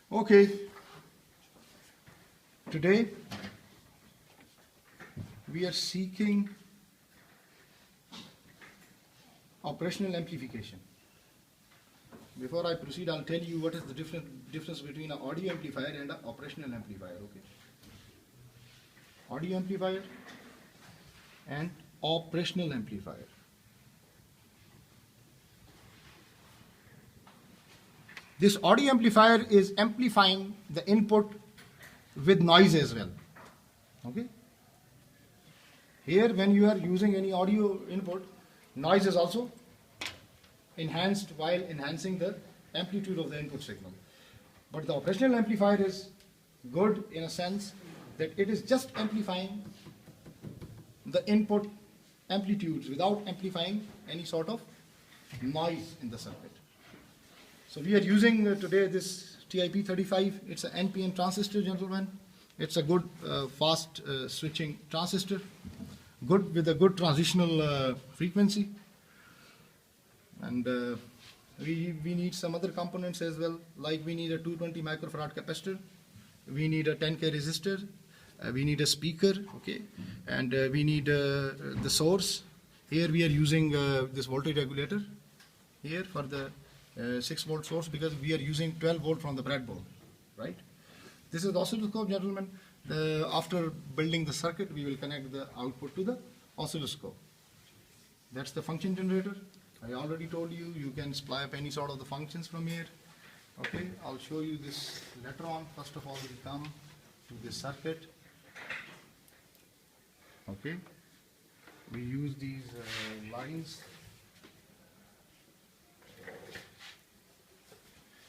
Okay, today we are seeking operational amplification. Before I proceed, I'll tell you what is the difference between an audio amplifier and an operational amplifier. Okay, audio amplifier and operational amplifier. This audio amplifier is amplifying the input with noise as well. Okay. Here, when you are using any audio input, noise is also enhanced while enhancing the amplitude of the input signal. But the operational amplifier is good in a sense that it is just amplifying the input amplitudes without amplifying any sort of noise in the circuit. So we are using today this TIP35. It's an NPN transistor, gentlemen. It's a good fast switching transistor, good with a good transitional frequency. And we need some other components as well, like we need a 220 microfarad capacitor, we need a 10K resistor, we need a speaker, okay, and we need the source. Here we are using this voltage regulator here for the 6 volt source, because we are using 12 volt from the breadboard, right? This is the oscilloscope, gentlemen. After building the circuit, we will connect the output to the oscilloscope. That's the function generator. I already told you, you can supply up any sort of the functions from here. Okay, I'll show you this later on. First of all, we come to this circuit. Okay, we use these lines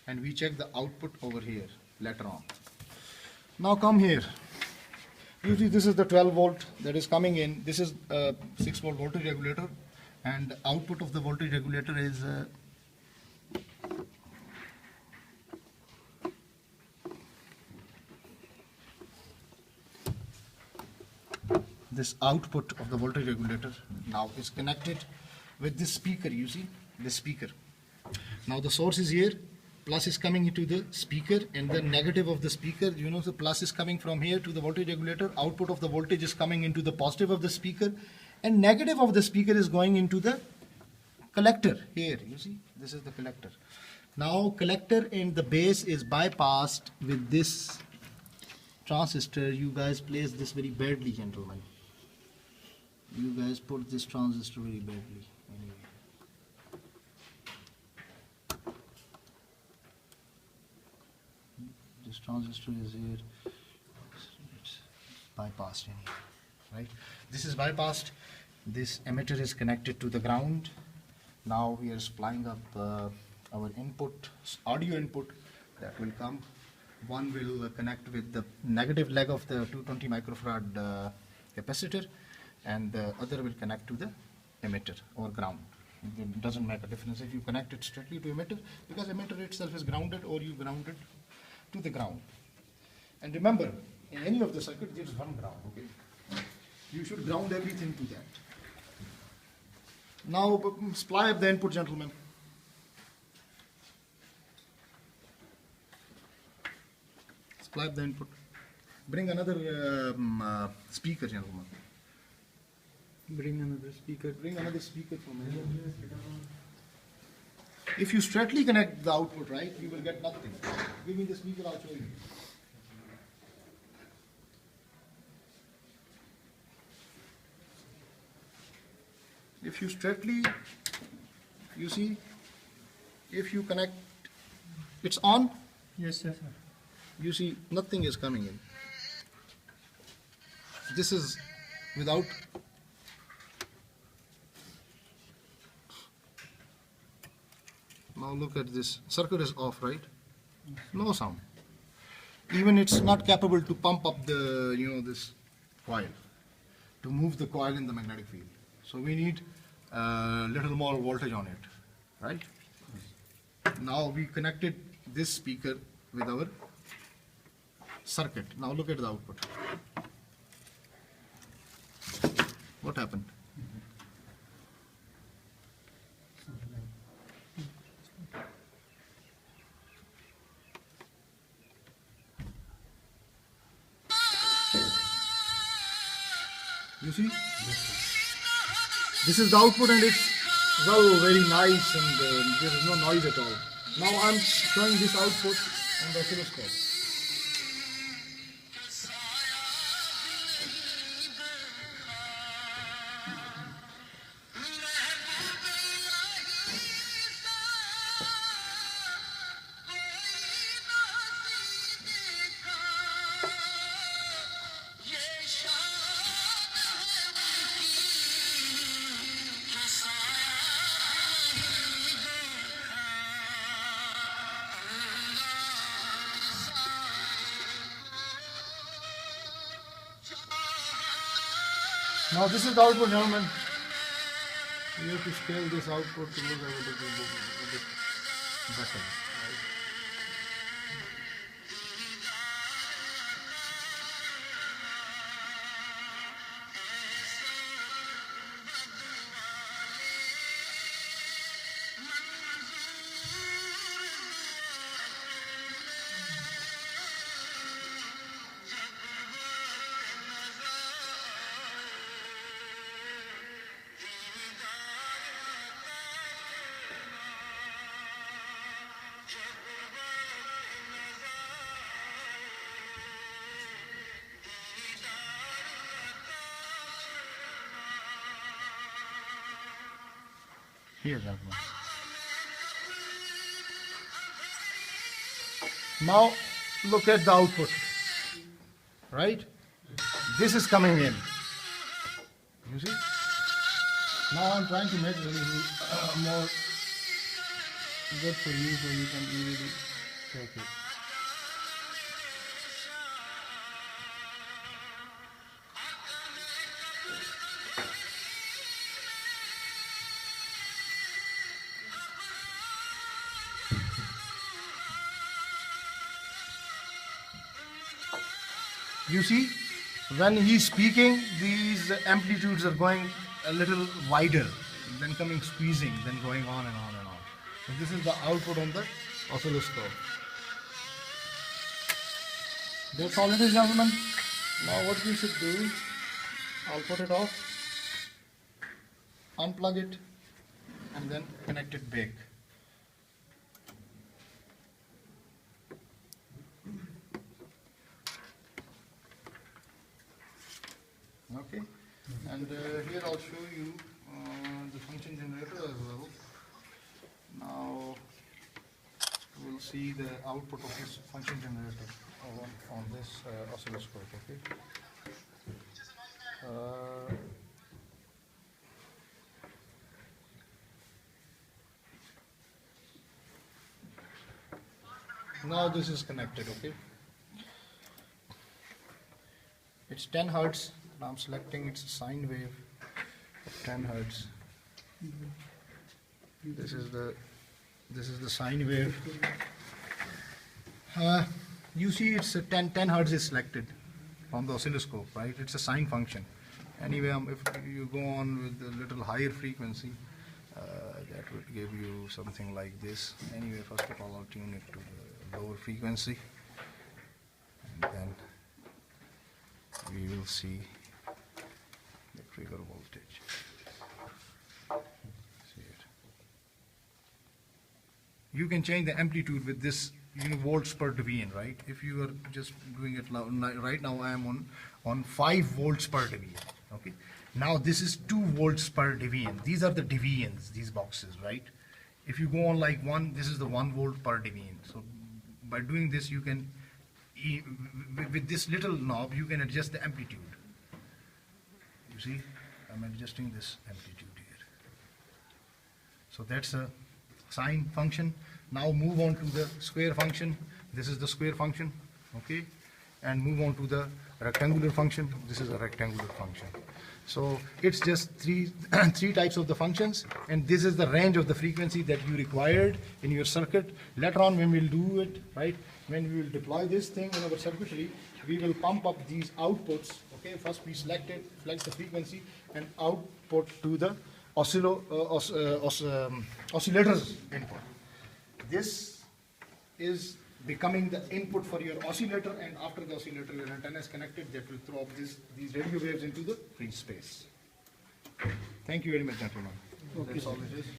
and we check the output over here later on. Now come here. Usually this is the 12 volt that is coming in. This is a 6 volt voltage regulator, and output of the voltage regulator is this output of the voltage regulator now is connected with this speaker. You see this speaker. Now the source is here, plus is coming into the speaker, and the negative of the speaker, you know, the plus is coming from here to the voltage regulator. Output of the voltage is coming into the positive of the speaker, and negative of the speaker is going into the collector here. You see, this is the collector. Now collector and the base is bypassed with this transistor. You guys place this very badly, gentlemen. You guys put this transistor very badly. Anyway. This transistor is here. It's bypassed anyway, right? This is bypassed. This emitter is connected to the ground. Now we are supplying up our input, audio input that will come. One will connect with the negative leg of the 220 microfarad capacitor, and the other will connect to the emitter or ground. It doesn't make a difference if you connect it strictly to emitter, because emitter itself is grounded, or you ground it to the ground. And remember, in any of the circuit there is one ground, okay? You should ground everything to that. Now supply up the input, gentlemen. Supply up the input. Bring another speaker, gentlemen. Bring another speaker. Bring another speaker from here. If you straightly connect the output, right, you will get nothing. Give me the speaker, I'll show you. If you straightly, you see, if you connect, it's on. Yes, sir. You see, nothing is coming in. This is without. Now look at this. Circuit is off, right? No sound. Even it's not capable to pump up the, you know, this coil, to move the coil in the magnetic field. So we need a little more voltage on it, right? Now we connected this speaker with our circuit. Now look at the output. What happened? You see? This is the output, and it's well, very nice, and there is no noise at all. Now I'm showing this output on the oscilloscope. Now this is the output, gentlemen. We have to scale this output to look a bit better. Here's that one. Now look at the output, right? This is coming in. You see? Now I'm trying to make it a little more good for you so you can easily take it. You see, when he's speaking, these amplitudes are going a little wider, then coming squeezing, then going on and on and on. So this is the output on the oscilloscope. That's all it is, gentlemen. Now what we should do, I'll put it off, unplug it, and then connect it back. Okay, and here I'll show you the function generator as well. Now we'll see the output of this function generator on this oscilloscope. Okay. Now this is connected. Okay. It's 10 hertz. I'm selecting its sine wave of 10 hertz. This is the sine wave. You see, it's a 10 hertz is selected on the oscilloscope, right? It's a sine function. Anyway, if you go on with a little higher frequency, that would give you something like this. Anyway, first of all, I'll tune it to the lower frequency, and then we will see the trigger voltage. See it. You can change the amplitude with this volts per deviant, right? If you are just doing it right now, I am on 5 volts per deviant. Okay. Now this is 2 volts per deviant. These are the deviants, these boxes, right? If you go on like 1, this is the 1 volt per deviant. So by doing this, you can, with this little knob, you can adjust the amplitude. You see, I'm adjusting this amplitude here. So that's a sine function. Now move on to the square function. This is the square function, okay? And move on to the rectangular function. This is a rectangular function. So it's just three types of the functions, and this is the range of the frequency that you required in your circuit. Later on, when we'll do it, right, when we will deploy this thing in our circuitry, we will pump up these outputs. Okay, first we select the frequency, and output to the oscillator's input. This is becoming the input for your oscillator, and after the oscillator your antenna is connected, that will throw up these radio waves into the free space. Thank you very much, gentlemen. Okay, That's all sir. it is.